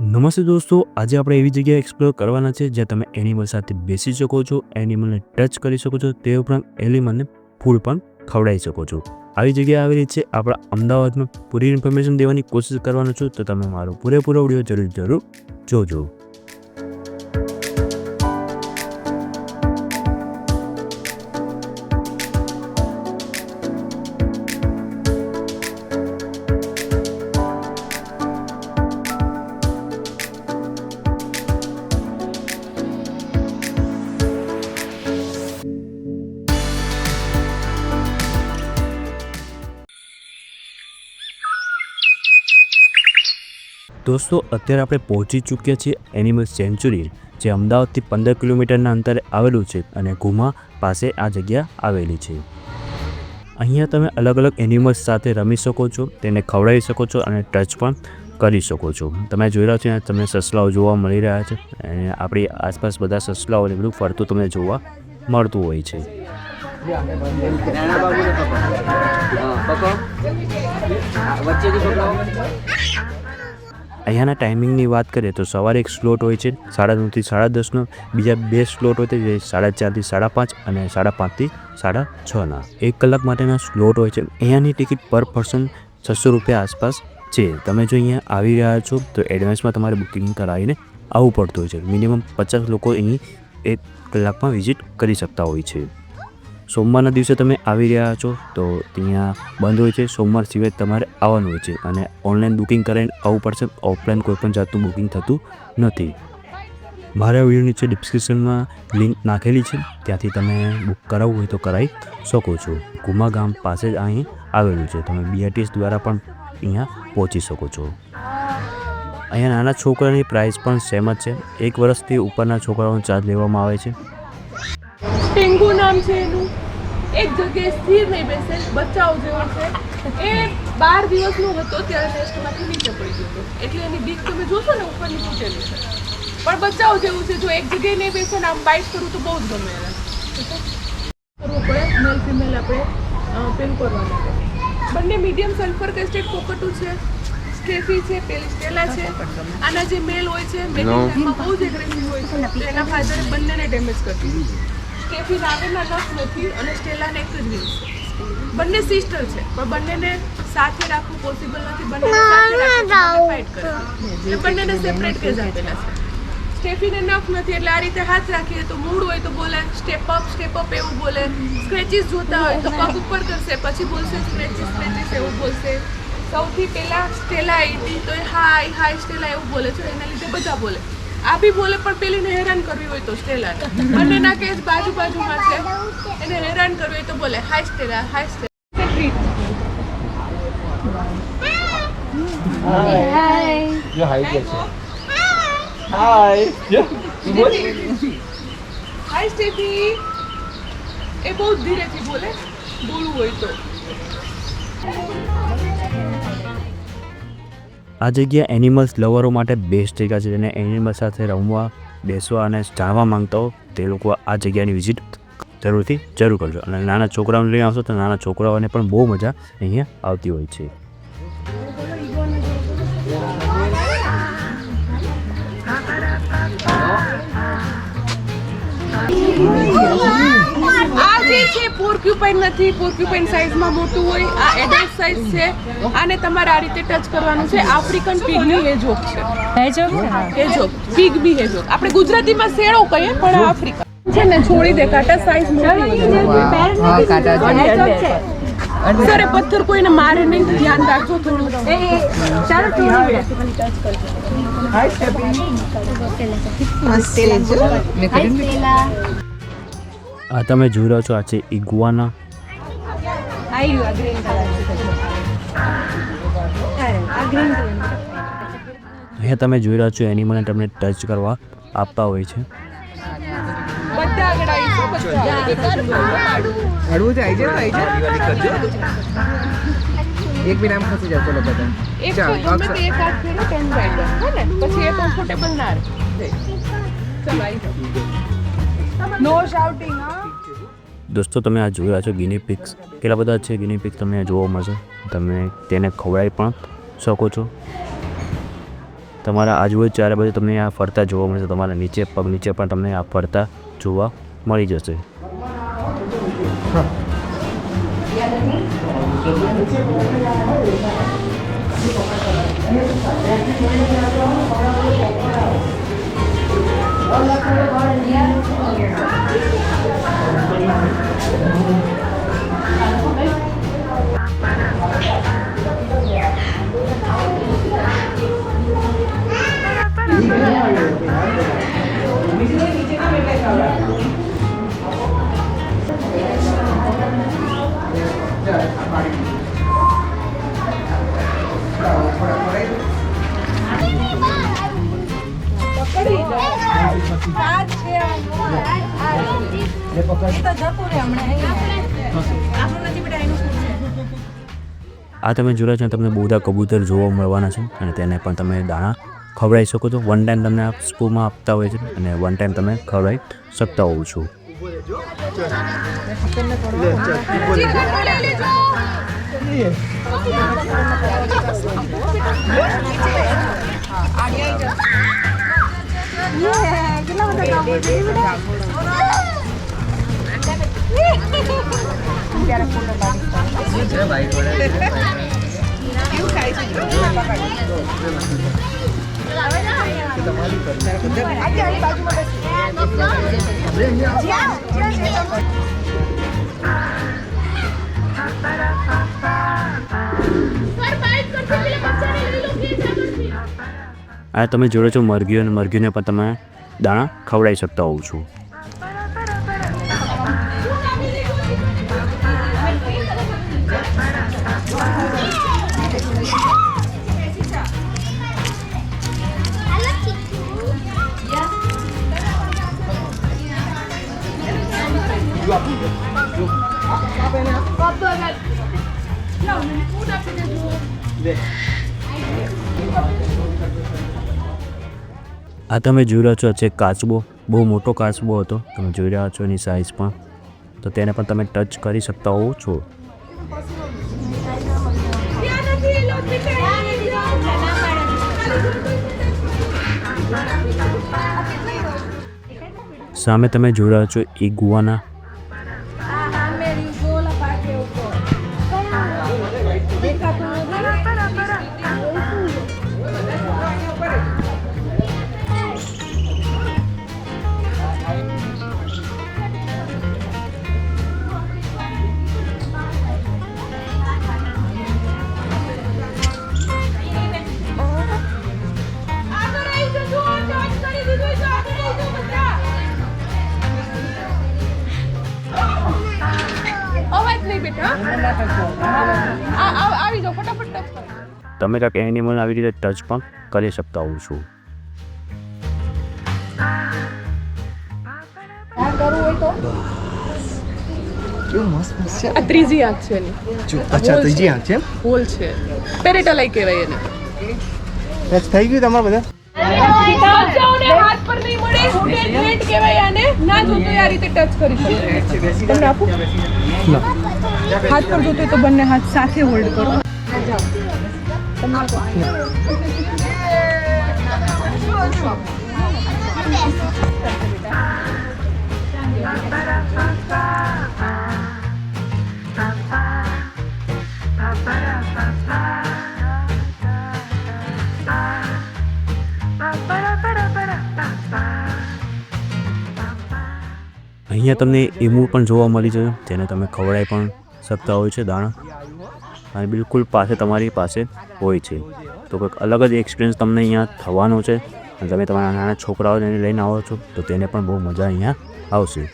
નમસ્તે દોસ્તો, આજે આપણે એવી જગ્યાએ એક્સપ્લોર કરવાના છે જ્યાં તમે એનિમલ સાથે બેસી શકો છો, એનિમલને ટચ કરી શકો છો, તે ઉપરાંત એનિમલને ફૂડ પણ ખવડાવી શકો છો. આવી જગ્યા આવેલી છે આપણા અમદાવાદમાં. પૂરી ઇન્ફોર્મેશન દેવાની કોશિશ કરવાનો છું, તો તમે મારો પૂરેપૂરો વિડીયો જરૂર જોજો. દોસ્તો, અત્યારે આપણે પહોંચી ચૂક્યા છીએ એનિમલ સેન્ચુરી, જે અમદાવાદથી 15 કિલોમીટરના અંતરે આવેલું છે અને ઘુમા પાસે આ જગ્યા આવેલી છે. અહીંયા તમે અલગ અલગ એનિમલ્સ સાથે રમી શકો છો, તેને ખવડાવી શકો છો અને ટચ પણ કરી શકો છો. તમે જોઈ રહ્યા છો તમને સસલાઓ જોવા મળી રહ્યા છે અને આપણી આસપાસ બધા સસલાઓને બધું ફરતું તમને જોવા મળતું હોય છે. અહીંયાના ટાઈમિંગની વાત કરીએ તો સવારે એક સ્લોટ હોય છે 9:30 થી 10:30નો, બીજા 2 સ્લોટ હોય છે જે 4:30 થી 5:30 અને 5:30 થી 6:30ના. 1 કલાક માટેના સ્લોટ હોય છે. અહીંયાની ટિકિટ પર પર્સન 600 રૂપિયા આસપાસ છે. તમે જો અહીંયા આવી રહ્યા છો તો એડવાન્સમાં તમારે બુકિંગ કરાવીને આવવું પડતું હોય છે. મિનિમમ 50 લોકો અહીં 1 કલાકમાં વિઝિટ કરી શકતા હોય છે. સોમવારના દિવસે તમે આવી રહ્યા છો તો ત્યાં બંધ હોય છે. સોમવાર સિવાય તમારે આવવાનું હોય છે અને ઓનલાઈન બુકિંગ કરાવીને આવવું પડશે. ઓફલાઈન કોઈપણ જાતનું બુકિંગ થતું નથી. મારા વિડીયો નીચે ડિસ્ક્રિપ્શનમાં લિંક નાખેલી છે, ત્યાંથી તમે બુક કરાવવું હોય તો કરાવી શકો છો. ઘુમા ગામ પાસે જ અહીં આવેલું છે. તમે BRTS દ્વારા પણ અહીંયા પહોંચી શકો છો. અહીંયા નાના છોકરાની પ્રાઇસ પણ સેમ જ છે. 1 વર્ષથી ઉપરના છોકરાઓનો ચાર્જ લેવામાં આવે છે. ટેંગુ નામ છે એનું. એક જગ્યાએ સ્થિર નહીં બેસે, બચ્ચાઓ જેવો છે. એ 12 દિવસનો હતો ત્યારે ટેસ્ટમાંથી નીચે પડી ગયો હતો, એટલે એની બીક તમે જોશો ને ઉપરની તૂટેલી છે, પણ બચ્ચાઓ જેવું છે. જો એક જગ્યાએ નહીં બેસે ને આમ બાઇટ કરું તો બહુ જ ગમે એને કરવું પડે. મેલ ફિમેલ આપણે પેલું કરવાનું છે. બંને મીડિયમ સલ્ફર ટેસ્ટેડ કોકટું છે. સ્ટેફી છે, પેલી સ્ટેલા છે. આના જે મેલ હોય છે મેલમાં બહુ જ એગ્રેસિવ હોય છે, એટલે એના ફાયદા બંનેને ડેમેજ કરતી. સ્ટેફી નાગરના નખ નથી અને સ્ટેલાને એક જ વિંગ છે. બંને સિસ્ટર છે પણ બંનેને સાથે રાખવું પોસિબલ નથી. બંને સાથે રાખવું ફાઇટ કરે એટલે બંનેને સેપરેટ કેજ આપેલા છે. સ્ટેફીને નખ નથી એટલે આ રીતે હાથ રાખીએ તો મૂળ હોય તો બોલે સ્ટેપ અપ એવું બોલે. સ્ક્રેચીસ જોતા હોય તો પગ ઉપર કરશે, પછી બોલશે સ્ક્રેચીસ એવું બોલશે. સૌથી પહેલા સ્ટેલા આવી તો એ હાય સ્ટેલા એવું બોલે છે. એના લીધે બધા બોલે. આ બી બોલે પણ પેલીને હેરાન કરવી હોય તો સ્ટેલાને. બંનેના કેસ બાજુમાં છે, એને હેરાન કરવી હોય તો બોલે હાય સ્ટેલા. હાય સ્ટેફી. એ બહુ ધીરેથી બોલે, બોલવું હોય તો. આ જગ્યા એનિમલ્સ લવરો માટે બેસ્ટ જગ્યા છે. જેને એનિમલ સાથે રમવા, બેસવા અને જાણવા માંગતા હો તે લોકો આ જગ્યાની વિઝિટ જરૂર કરજો. અને નાના છોકરાઓને લઈને આવશો તો નાના છોકરાઓને પણ બહુ મજા અહીંયા આવતી હોય છે. આ જે છે પોર્ક્યુપાઇન નથી. પોર્ક્યુપાઇન સાઈઝમાં મોટું હોય. આ એડલ્ટ સાઈઝ છે. આને તમારે આ રીતે ટચ કરવાનું છે. આફ્રિકન પીગની હેજોક છે. હેજોક પીગ બી હેજોક. આપણે ગુજરાતીમાં શેળો કહીએ પણ આફ્રિકન છે ને. છોડી દે કાંટા, સાઈઝ મોટી. સર પથ્થર કોઈને મારે નહીં, ધ્યાન રાખજો થોડું. આ તમે જોઈ રહ્યો છો, આ છે ઇગ્વાના. અહીંયા તમે જોઈ રહ્યા છો એનિમલને તમને ટચ કરવા આપતા હોય છે. એક બી નામ ખસી જાય. ચલો બધા એક હાથ ફેરો ટેન રાઇડર હે ને, પછી એ કમ્ફર્ટેબલ ના રહે. ચલો આવી જાઓ. નો શાઉટિંગ. દોસ્તો, તમે આ જોઈ રહ્યા છો ગિની પિગ્સ. કેટલા બધા છે ગિની પિગ્સ તમને જોવા મળશે. તમે તેને ખવડાવી પણ શકો છો. તમારા આજુબાજુ ચારે બાજુ તમને આ ફરતા જોવા મળશે. તમારા નીચે પગ નીચે પણ તમને આ ફરતા જોવા મળી જશે. આ તમે જોયા છો તમને બહુ બધા કબૂતર જોવા મળવાના છે અને તેને પણ તમે દાણા ખવડાવી શકો છો. વન ટાઈમ તમને આ સ્પૂનમાં આપતા હોય છે અને વન ટાઈમ તમે ખવડાવી શકતા હોવ છો. આ તમે જોડો છો મરઘીઓ અને મરઘીને પણ તમે દાણા ખવડાવી શકતા હોવ છો. આ તમે જોઈ રહ્યા છો છે કાચબો. બહુ મોટો કાચબો હતો, તમે જોઈ રહ્યા છો એની સાઇઝ પણ. તો તેને પણ તમે ટચ કરી શકતા હોવ છો. સામે તમે જોઈ રહ્યા છો ઇગુઆના. તમે કાંઈક એનિમલ આવી રીતે ટચ પણ કરી શકતા હોવ છો. આ ત્રીજી આંખ છે એની. અચ્છા, ત્રીજી આંખ છે. હોલ છે, પેરેટલાઈ કહેવાય એને. ટચ થઈ ગયું તમારે બધા? બચ્ચાઓને હાથ પર નહીં મળે, નેટ કહેવાય આને. ના જોતો આ રીતે ટચ કરી શકે. તમને આપું? હાથ પર જોતો તો બંને હાથ સાથે હોલ્ડ કરો. અહીંયા તમને ઈમુ પણ જોવા મળી જશે, જેને તમે ખવડાવી પણ શકતા હોય છે દાણા, અને બિલકુલ પાસે તમારી પાસે હોય છે. તો કંઈક અલગ જ એક્સપિરિયન્સ તમને અહીંયા થવાનો છે. અને તમે તમારા નાના છોકરાઓને લઈને આવો છો તો તેને પણ બહુ મજા અહીંયા આવશે.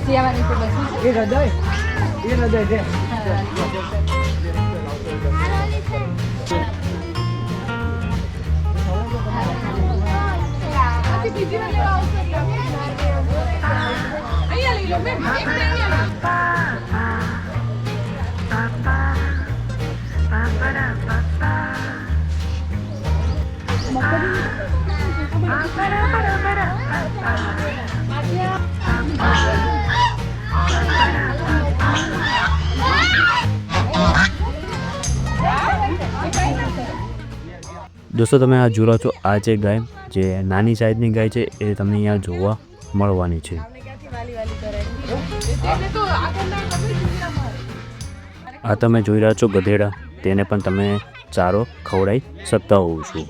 સિયાવાની તો બસી એ હૃદય છે પછી બીજી વાર લેવા આવશો એટલે અહીંયા લઈ લો મેમ એક ને અહીંયા લઈ લો. દોસ્તો તમે આ જોઈ છો, આ છે ગાય, જે નાની સાઈઝની ગાય છે એ તમને અહીંયા જોવા મળવાની છે. એને તો આગળના તમે જ અમારે. આ તમે જોઈ રહ્યા છો ગધેડા, તેને પણ તમે ચારો ખવડાવી શકતા હોવ છો.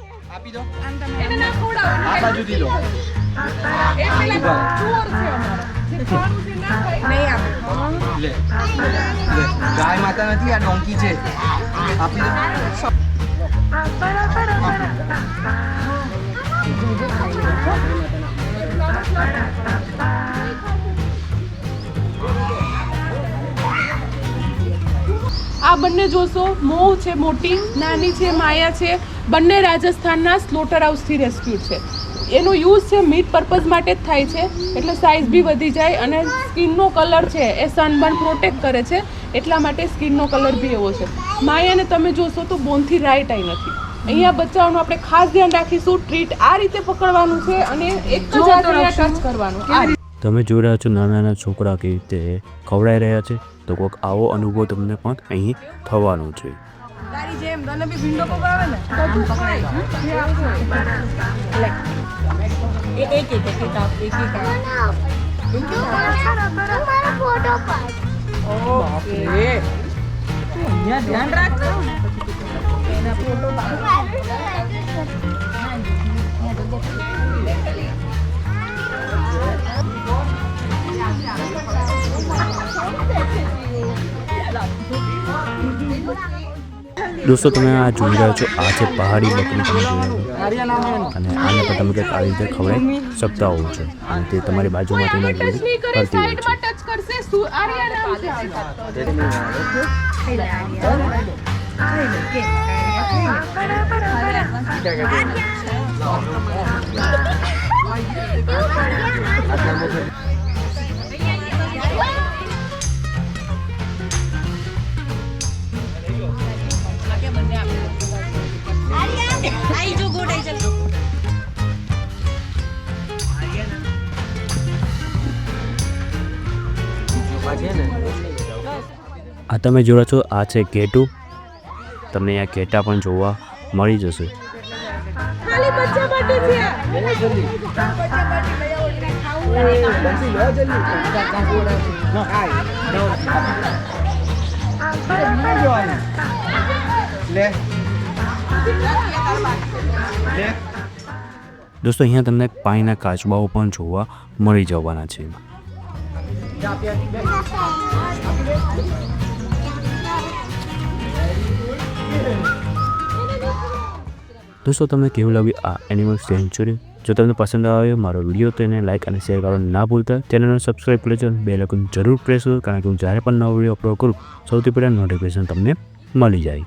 એને ના ખવડાવો. આ બાજુથી લો એ પેલા ચોર છે અમારા. જે ખાવાનું છે ના ખાય. નહીં આપે. લે ગાય માતા નથી, આ ડોંકી છે. આપી દો. આ બંને જોશો, મોહ છે મોટી, નાની છે માયા છે, બંને રાજસ્થાનના સ્લોટર હાઉસથી રેસ્ક્યુ છે. એનો યુઝ છે મીટ પર્પઝ માટે જ થાય છે, એટલે સાઇઝ બી વધી જાય અને સ્કિનનો કલર છે એ સનબર્ન પ્રોટેક્ટ કરે છે, એટલા માટે સ્કિનનો કલર બી એવો છે. માયાને તમે જોશો તો બોનથી રાઈટ આઈ નથી. અહીંયા બચ્ચાઓનું આપણે ખાસ ધ્યાન રાખીશું. ટ્રીટ આ રીતે પકડવાનું છે અને એક જ હાથે ટચ કરવાનું. આ રીતે. તમે જોઈ રહ્યા છો નાના નાના છોકરા કેવી રીતે ખવડાઈ રહ્યા છે, તો કોઈક આવો અનુભવ તમને પણ અહીં થવાનો છે. તારી જેમ તને બી ભીંડો પકડાવે ને બધું ખાય. જે આપો. એક એક એક એક આપ એક એક ઓકે અહીંયા ધ્યાન રાખજો એના ફોટો દોસ્તો તમે આ જોઈ રહ્યા છો, આ છે પહાડી બકરી, તમે જોઈ રહ્યા છો. અને આને પણ તમે કંઈક આવી રીતે ખવડાવી શકતા હોવ છો, અને તે તમારી બાજુમાં તેને ટચ નહીં કરે, કરતી હોય છે. સાઈડમાં ટચ કરશે. આર્યા નામ છે. આ તમે જોઈ રહ્યા છો, આ છે ઘેટું. તમને અહીંયા ઘેટા પણ જોવા મળી જશે. ખાલી બચ્ચા માટે છે. લે લે દોસ્તો અહીંયા તમને પાણીના કાચબાઓ પણ જોવા મળી જવાના છે. દોસ્તો તમને કેવું લાગ્યું આ એનિમલ સેન્ચુરી? જો તમને પસંદ આવ્યો મારો વિડીયો તો એને લાઇક અને શેર કરવાનું ના ભૂલતા. ચેનલને સબસ્ક્રાઈબ કરી લેજો, બેલ આઇકન જરૂર પ્રેસ કરો, કારણ કે હું જ્યારે પણ નવો વિડીયો અપલોડ કરું સૌથી પહેલાં નોટિફિકેશન તમને મળી જાય.